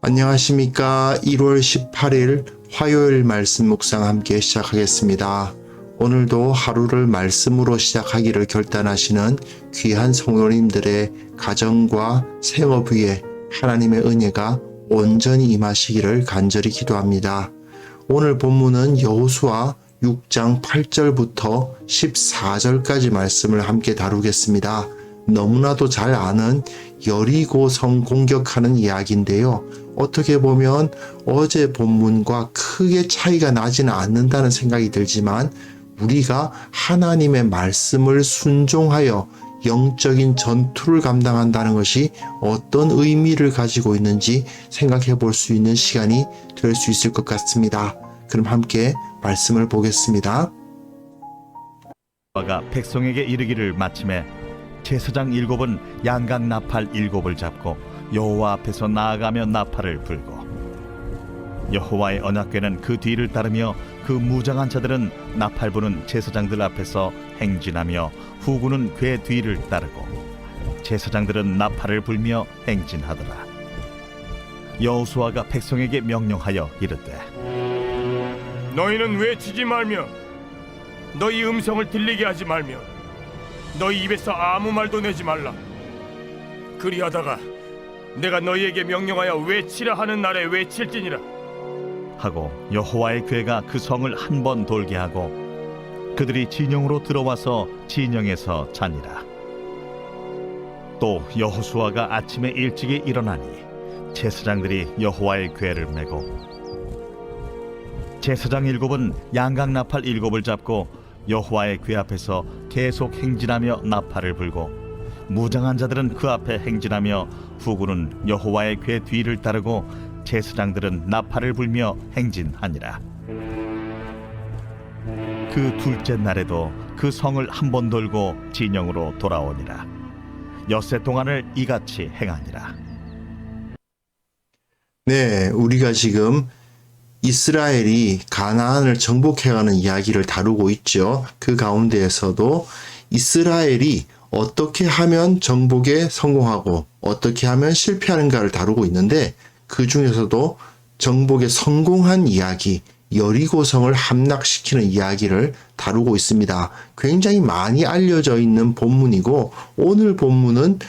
안녕하십니까. 1월 18일 화요일 말씀 묵상 함께 시작하겠습니다. 오늘도 하루를 말씀으로 시작하기를 결단하시는 귀한 성도님들의 가정과 생업 위에 하나님의 은혜가 온전히 임하시기를 간절히 기도합니다. 오늘 본문은 여호수아 6장 8절부터 14절까지 말씀을 함께 다루겠습니다. 너무나도 잘 아는 여리고성 공격하는 이야기인데요. 어떻게 보면 어제 본문과 크게 차이가 나지는 않는다는 생각이 들지만 우리가 하나님의 말씀을 순종하여 영적인 전투를 감당한다는 것이 어떤 의미를 가지고 있는지 생각해 볼 수 있는 시간이 될 수 있을 것 같습니다. 그럼 함께 말씀을 보겠습니다. 여호와가 백성에게 이르기를 마침에 제사장 7은 양각 나팔 7을 잡고 여호와 앞에서 나아가며 나팔을 불고 여호와의 언약궤는 그 뒤를 따르며 그 무장한 자들은 나팔 부는 제사장들 앞에서 행진하며 후구는 궤 뒤를 따르고 제사장들은 나팔을 불며 행진하더라. 여호수아가 백성에게 명령하여 이르되 너희는 외치지 말며 너희 음성을 들리게 하지 말며 너희 입에서 아무 말도 내지 말라. 그리하다가 내가 너희에게 명령하여 외치라 하는 날에 외칠지니라 하고 여호와의 궤가 그 성을 한 번 돌게 하고 그들이 진영으로 들어와서 진영에서 자니라. 또 여호수아가 아침에 일찍이 일어나니 제사장들이 여호와의 궤를 메고 제사장 7은 양각 나팔 7을 잡고 여호와의 궤 앞에서 계속 행진하며 나팔을 불고 무장한 자들은 그 앞에 행진하며 후구는 여호와의 궤 뒤를 따르고 제사장들은 나팔을 불며 행진하니라. 그 둘째 날에도 그 성을 한 번 돌고 진영으로 돌아오니라. 엿새 동안을 이같이 행하니라. 네, 우리가 지금 이스라엘이 가나안을 정복해가는 이야기를 다루고 있죠. 그 가운데에서도 이스라엘이 어떻게 하면 정복에 성공하고 어떻게 하면 실패하는가를 다루고 있는데 그 중에서도 정복에 성공한 이야기, 여리고성을 함락시키는 이야기를 다루고 있습니다. 굉장히 많이 알려져 있는 본문이고 오늘 본문은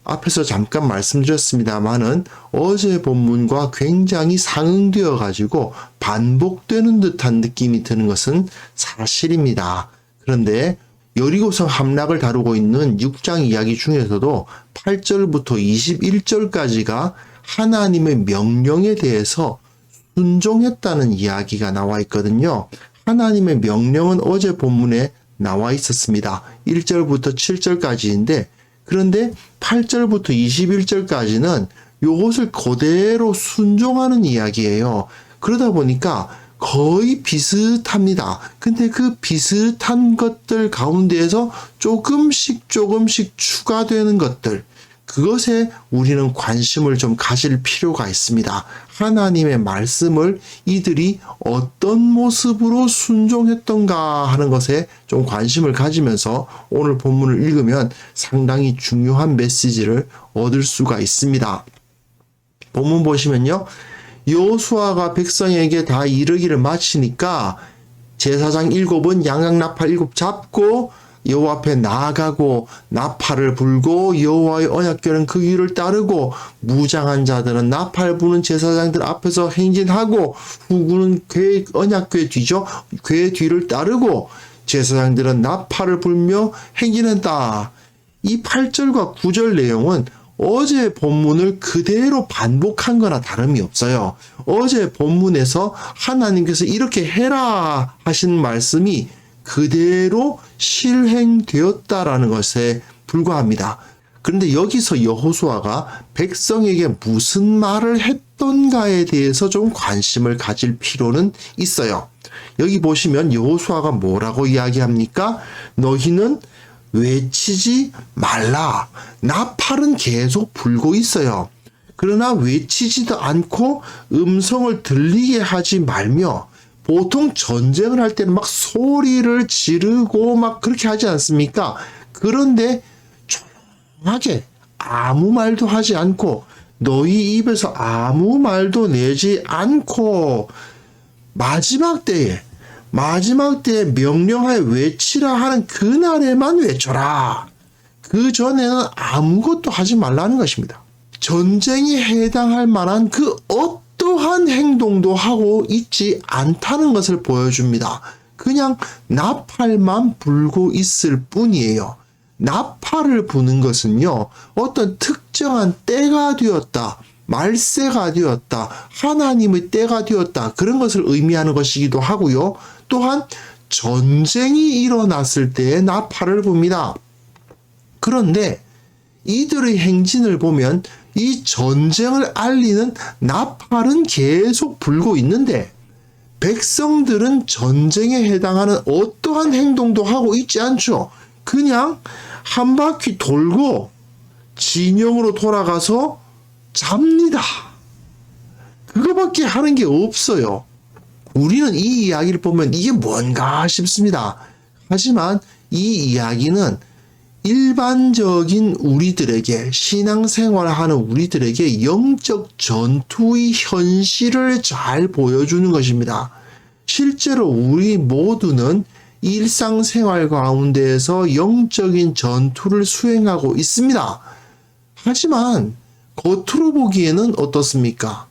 앞에서 잠깐 말씀드렸습니다만은 어제 본문과 굉장히 상응되어 가지고 반복되는 듯한 느낌이 드는 것은 사실입니다. 그런데 여리고성 함락을 다루고 있는 6장 이야기 중에서도 8절부터 21절까지가 하나님의 명령에 대해서 순종했다는 이야기가 나와 있거든요. 하나님의 명령은 어제 본문에 나와 있었습니다. 1절부터 7절까지인데 그런데 8절부터 21절까지는 이것을 그대로 순종하는 이야기예요. 그러다 보니까 거의 비슷합니다. 근데 그 비슷한 것들 가운데에서 조금씩 추가되는 것들, 그것에 우리는 관심을 좀 가질 필요가 있습니다. 하나님의 말씀을 이들이 어떤 모습으로 순종했던가 하는 것에 좀 관심을 가지면서 오늘 본문을 읽으면 상당히 중요한 메시지를 얻을 수가 있습니다. 본문 보시면요. 여호수아가 백성에게 다 이르기를 마치니까 제사장 7은 양각 나팔 7 잡고 여호와 앞에 나아가고 나팔을 불고 여호와의 언약궤는 그 위를 따르고 무장한 자들은 나팔 부는 제사장들 앞에서 행진하고 후구는 언약궤 뒤죠. 궤 뒤를 따르고 제사장들은 나팔을 불며 행진했다. 이 8절과 9절 내용은 어제 본문을 그대로 반복한 거나 다름이 없어요. 어제 본문에서 하나님께서 이렇게 해라 하신 말씀이 그대로 실행되었다라는 것에 불과합니다. 그런데 여기서 여호수아가 백성에게 무슨 말을 했던가에 대해서 좀 관심을 가질 필요는 있어요. 여기 보시면 여호수아가 뭐라고 이야기합니까? 너희는 외치지 말라. 나팔은 계속 불고 있어요. 그러나 외치지도 않고 음성을 들리게 하지 말며 보통 전쟁을 할 때는 막 소리를 지르고 막 그렇게 하지 않습니까? 그런데 조용하게 아무 말도 하지 않고 너희 입에서 아무 말도 내지 않고 마지막 때에 명령하여 외치라 하는 그날에만 외쳐라. 그 전에는 아무것도 하지 말라는 것입니다. 전쟁에 해당할 만한 그 어떠한 행동도 하고 있지 않다는 것을 보여줍니다. 그냥 나팔만 불고 있을 뿐이에요. 나팔을 부는 것은요, 어떤 특정한 때가 되었다, 말세가 되었다, 하나님의 때가 되었다, 그런 것을 의미하는 것이기도 하고요. 또한 전쟁이 일어났을 때에 나팔을 붑니다. 그런데 이들의 행진을 보면 이 전쟁을 알리는 나팔은 계속 불고 있는데 백성들은 전쟁에 해당하는 어떠한 행동도 하고 있지 않죠. 그냥 한 바퀴 돌고 진영으로 돌아가서 잡니다. 그거밖에 하는 게 없어요. 우리는 이 이야기를 보면 이게 뭔가 싶습니다. 하지만 이 이야기는 일반적인 우리들에게, 신앙생활을 하는 우리들에게 영적 전투의 현실을 잘 보여주는 것입니다. 실제로 우리 모두는 일상생활 가운데에서 영적인 전투를 수행하고 있습니다. 하지만 겉으로 보기에는 어떻습니까?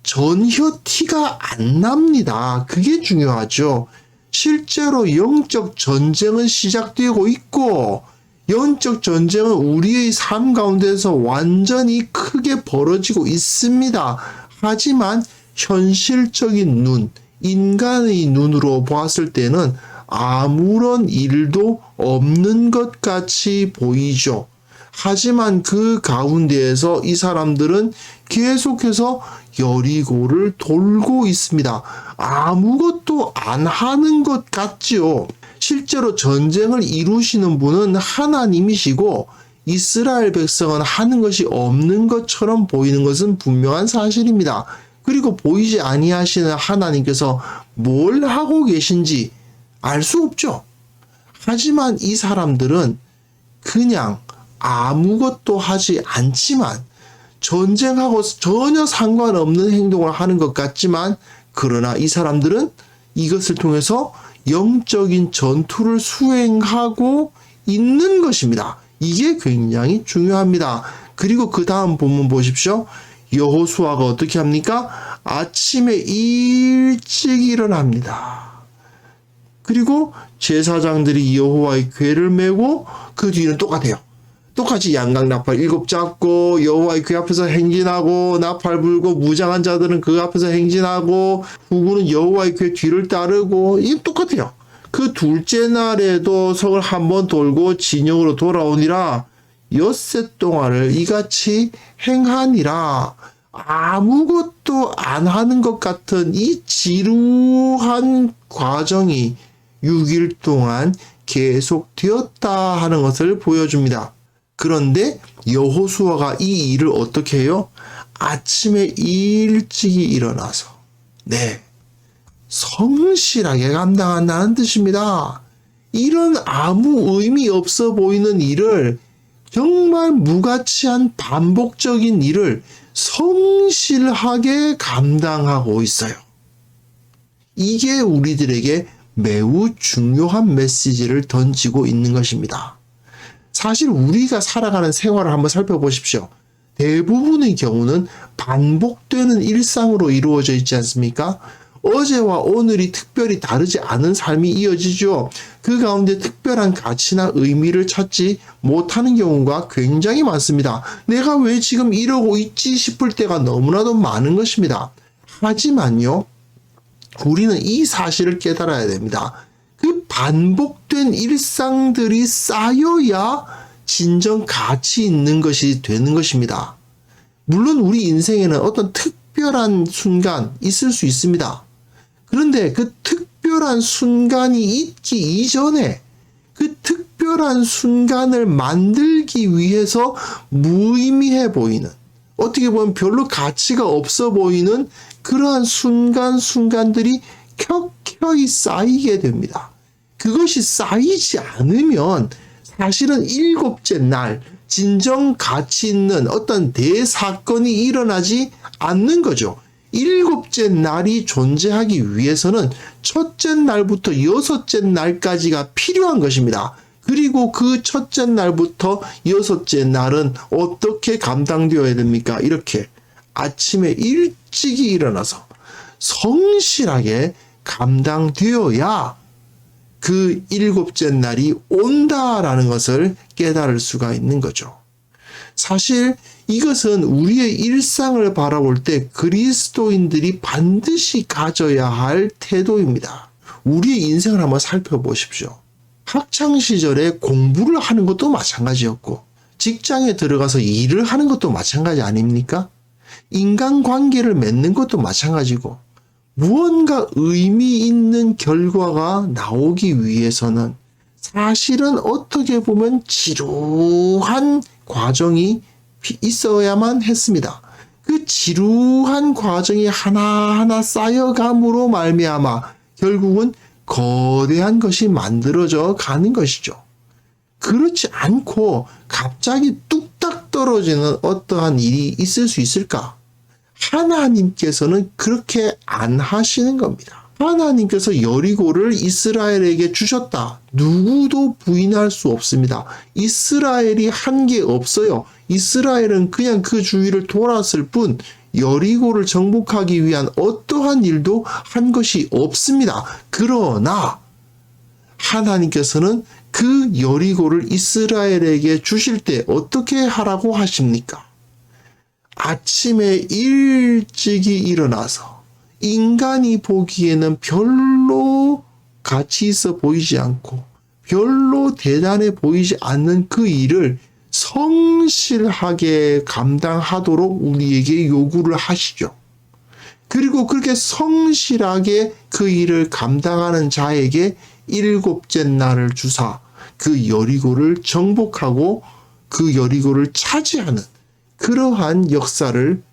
전혀 티가 안 납니다. 그게 중요하죠. 실제로 영적 전쟁은 시작되고 있고 영적 전쟁은 우리의 삶 가운데서 완전히 크게 벌어지고 있습니다. 하지만 현실적인 눈, 인간의 눈으로 보았을 때는 아무런 일도 없는 것 같이 보이죠. 하지만 그 가운데에서 이 사람들은 계속해서 여리고를 돌고 있습니다. 아무것도 안 하는 것 같지요. 실제로 전쟁을 이루시는 분은 하나님이시고 이스라엘 백성은 하는 것이 없는 것처럼 보이는 것은 분명한 사실입니다. 그리고 보이지 아니하시는 하나님께서 뭘 하고 계신지 알 수 없죠. 하지만 이 사람들은 그냥 아무것도 하지 않지만 전쟁하고 전혀 상관없는 행동을 하는 것 같지만 그러나 이 사람들은 이것을 통해서 영적인 전투를 수행하고 있는 것입니다. 이게 굉장히 중요합니다. 그리고 그 다음 본문 보십시오. 여호수아가 어떻게 합니까? 아침에 일찍 일어납니다. 그리고 제사장들이 여호와의 궤를 메고 그 뒤는 똑같아요. 똑같이 양각 나팔 7 잡고 여호와의 궤 앞에서 행진하고 나팔 불고 무장한 자들은 그 앞에서 행진하고 후군은 여호와의 궤 뒤를 따르고 이게 똑같아요. 그 둘째 날에도 성을 한번 돌고 진영으로 돌아오니라 엿새 동안을 이같이 행하니라. 아무것도 안 하는 것 같은 이 지루한 과정이 6일 동안 계속되었다 하는 것을 보여줍니다. 그런데 여호수아가 이 일을 어떻게 해요? 아침에 일찍이 일어나서 성실하게 감당한다는 뜻입니다. 이런 아무 의미 없어 보이는 일을, 정말 무가치한 반복적인 일을 성실하게 감당하고 있어요. 이게 우리들에게 매우 중요한 메시지를 던지고 있는 것입니다. 사실 우리가 살아가는 생활을 한번 살펴보십시오. 대부분의 경우는 반복되는 일상으로 이루어져 있지 않습니까? 어제와 오늘이 특별히 다르지 않은 삶이 이어지죠. 그 가운데 특별한 가치나 의미를 찾지 못하는 경우가 굉장히 많습니다. 내가 왜 지금 이러고 있지 싶을 때가 너무나도 많은 것입니다. 하지만요, 우리는 이 사실을 깨달아야 됩니다. 그 반복된 일상들이 쌓여야 진정 가치 있는 것이 되는 것입니다. 물론 우리 인생에는 어떤 특별한 순간 있을 수 있습니다. 그런데 그 특별한 순간이 있기 이전에 그 특별한 순간을 만들기 위해서 무의미해 보이는, 어떻게 보면 별로 가치가 없어 보이는 그러한 순간들이 켜켜이 쌓이게 됩니다. 그것이 쌓이지 않으면 사실은 일곱째 날 진정 가치 있는 어떤 대사건이 일어나지 않는 거죠. 일곱째 날이 존재하기 위해서는 첫째 날부터 여섯째 날까지가 필요한 것입니다. 그리고 그 첫째 날부터 여섯째 날은 어떻게 감당되어야 됩니까? 이렇게 아침에 일찍이 일어나서 성실하게 감당되어야 그 일곱째 날이 온다라는 것을 깨달을 수가 있는 거죠. 사실 이것은 우리의 일상을 바라볼 때 그리스도인들이 반드시 가져야 할 태도입니다. 우리의 인생을 한번 살펴보십시오. 학창시절에 공부를 하는 것도 마찬가지였고 직장에 들어가서 일을 하는 것도 마찬가지 아닙니까? 인간관계를 맺는 것도 마찬가지고 무언가 의미 있는 결과가 나오기 위해서는 사실은 어떻게 보면 지루한 과정이 있어야만 했습니다. 그 지루한 과정이 하나하나 쌓여감으로 말미암아 결국은 거대한 것이 만들어져 가는 것이죠. 그렇지 않고 갑자기 뚝딱 떨어지는 어떠한 일이 있을 수 있을까? 하나님께서는 그렇게 안 하시는 겁니다. 하나님께서 여리고를 이스라엘에게 주셨다. 누구도 부인할 수 없습니다. 이스라엘이 한 게 없어요. 이스라엘은 그냥 그 주위를 돌았을 뿐 여리고를 정복하기 위한 어떠한 일도 한 것이 없습니다. 그러나 하나님께서는 그 여리고를 이스라엘에게 주실 때 어떻게 하라고 하십니까? 아침에 일찍이 일어나서 인간이 보기에는 별로 가치 있어 보이지 않고 별로 대단해 보이지 않는 그 일을 성실하게 감당하도록 우리에게 요구를 하시죠. 그리고 그렇게 성실하게 그 일을 감당하는 자에게 일곱째 날을 주사 그 여리고를 정복하고 그 여리고를 차지하는 그러한 역사를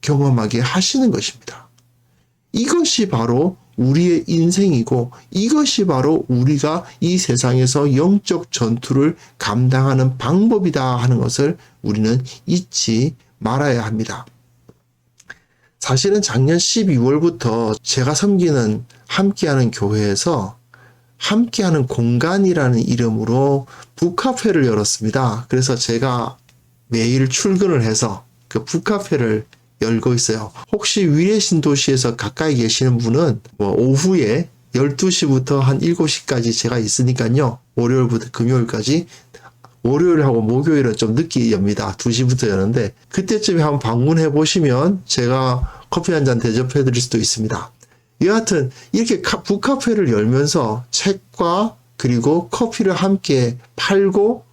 경험하게 하시는 것입니다. 이것이 바로 우리의 인생이고 이것이 바로 우리가 이 세상에서 영적 전투를 감당하는 방법이다 하는 것을 우리는 잊지 말아야 합니다. 사실은 작년 12월부터 제가 섬기는 함께하는 교회에서 함께하는 공간이라는 이름으로 북카페를 열었습니다. 그래서 제가 매일 출근을 해서 그 북카페를 열고 있어요. 혹시 위례신 도시에서 가까이 계시는 분은 오후에 12시부터 한 7시까지 제가 있으니까요. 월요일부터 금요일까지 월요일하고 목요일은 좀 늦게 엽니다. 2시부터 여는데 그때쯤에 한번 방문해 보시면 제가 커피 한 잔 대접해 드릴 수도 있습니다. 여하튼 이렇게 북카페를 열면서 책과 그리고 커피를 함께 팔고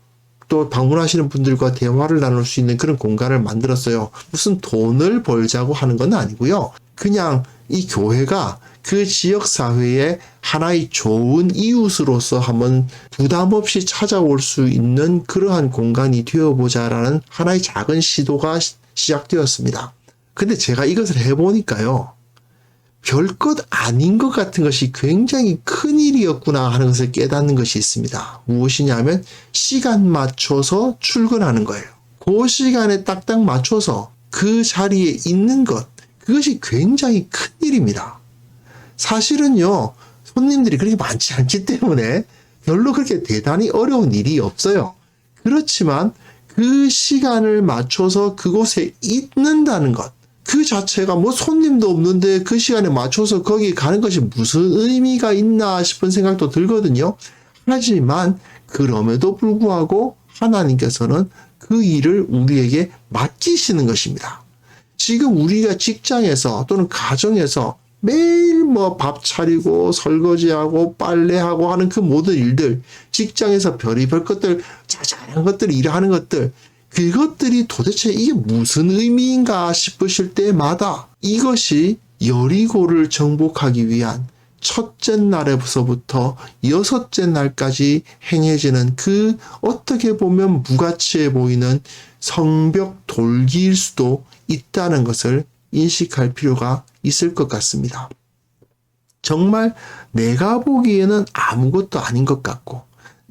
또 방문하시는 분들과 대화를 나눌 수 있는 그런 공간을 만들었어요. 무슨 돈을 벌자고 하는 건 아니고요. 그냥 이 교회가 그 지역사회에 하나의 좋은 이웃으로서 한번 부담 없이 찾아올 수 있는 그러한 공간이 되어보자라는 하나의 작은 시도가 시작되었습니다. 근데 제가 이것을 해보니까요. 별것 아닌 것 같은 것이 굉장히 큰 일이었구나 하는 것을 깨닫는 것이 있습니다. 무엇이냐면 시간 맞춰서 출근하는 거예요. 그 시간에 딱딱 맞춰서 그 자리에 있는 것, 그것이 굉장히 큰 일입니다. 사실은요, 손님들이 그렇게 많지 않기 때문에 별로 그렇게 대단히 어려운 일이 없어요. 그렇지만 그 시간을 맞춰서 그곳에 있는다는 것, 그 자체가 손님도 없는데 그 시간에 맞춰서 거기 가는 것이 무슨 의미가 있나 싶은 생각도 들거든요. 하지만 그럼에도 불구하고 하나님께서는 그 일을 우리에게 맡기시는 것입니다. 지금 우리가 직장에서 또는 가정에서 매일 밥 차리고 설거지하고 빨래하고 하는 그 모든 일들, 직장에서 별의별 것들, 자잘한 것들, 일하는 것들, 그것들이 도대체 이게 무슨 의미인가 싶으실 때마다 이것이 여리고를 정복하기 위한 첫째 날에서부터 여섯째 날까지 행해지는 그 어떻게 보면 무가치해 보이는 성벽 돌기일 수도 있다는 것을 인식할 필요가 있을 것 같습니다. 정말 내가 보기에는 아무것도 아닌 것 같고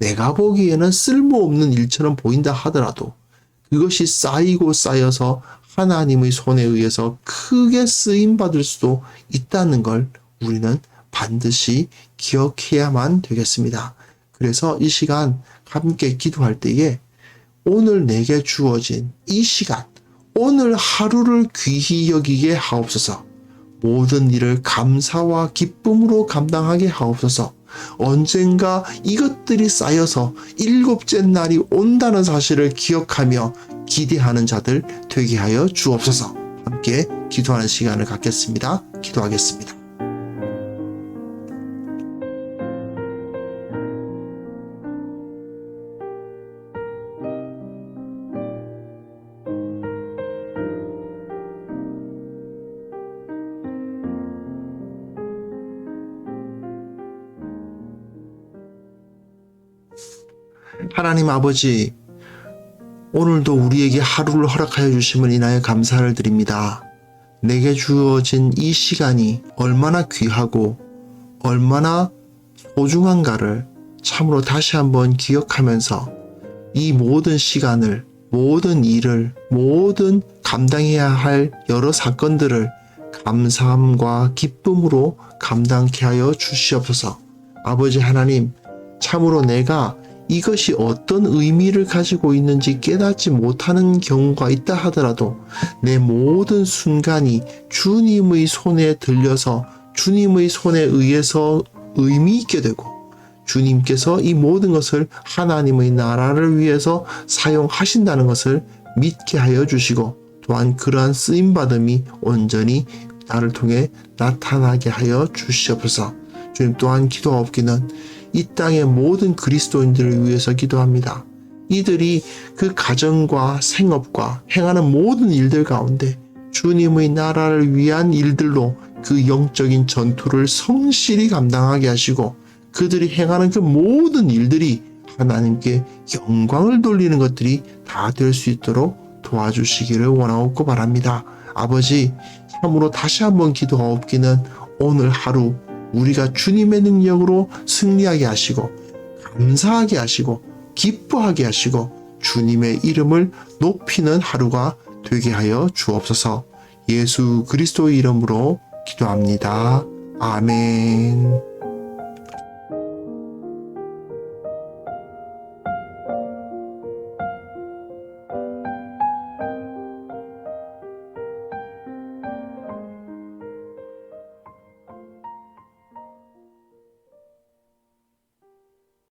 내가 보기에는 쓸모없는 일처럼 보인다 하더라도 그것이 쌓이고 쌓여서 하나님의 손에 의해서 크게 쓰임받을 수도 있다는 걸 우리는 반드시 기억해야만 되겠습니다. 그래서 이 시간 함께 기도할 때에 오늘 내게 주어진 이 시간, 오늘 하루를 귀히 여기게 하옵소서. 모든 일을 감사와 기쁨으로 감당하게 하옵소서. 언젠가 이것들이 쌓여서 일곱째 날이 온다는 사실을 기억하며 기대하는 자들 되게 하여 주옵소서. 함께 기도하는 시간을 갖겠습니다. 기도하겠습니다. 하나님 아버지, 오늘도 우리에게 하루를 허락하여 주심을 인하여 감사를 드립니다. 내게 주어진 이 시간이 얼마나 귀하고 얼마나 소중한가를 참으로 다시 한번 기억하면서 이 모든 시간을, 모든 일을, 모든 감당해야 할 여러 사건들을 감사함과 기쁨으로 감당케 하여 주시옵소서. 아버지 하나님, 참으로 내가 이것이 어떤 의미를 가지고 있는지 깨닫지 못하는 경우가 있다 하더라도 내 모든 순간이 주님의 손에 들려서 주님의 손에 의해서 의미 있게 되고 주님께서 이 모든 것을 하나님의 나라를 위해서 사용하신다는 것을 믿게 하여 주시고 또한 그러한 쓰임받음이 온전히 나를 통해 나타나게 하여 주시옵소서. 주님 또한 기도하옵기는 이 땅의 모든 그리스도인들을 위해서 기도합니다. 이들이 그 가정과 생업과 행하는 모든 일들 가운데 주님의 나라를 위한 일들로 그 영적인 전투를 성실히 감당하게 하시고 그들이 행하는 그 모든 일들이 하나님께 영광을 돌리는 것들이 다 될 수 있도록 도와주시기를 원하옵고 바랍니다. 아버지, 참으로 다시 한번 기도하옵기는 오늘 하루 우리가 주님의 능력으로 승리하게 하시고 감사하게 하시고 기뻐하게 하시고 주님의 이름을 높이는 하루가 되게 하여 주옵소서. 예수 그리스도의 이름으로 기도합니다. 아멘.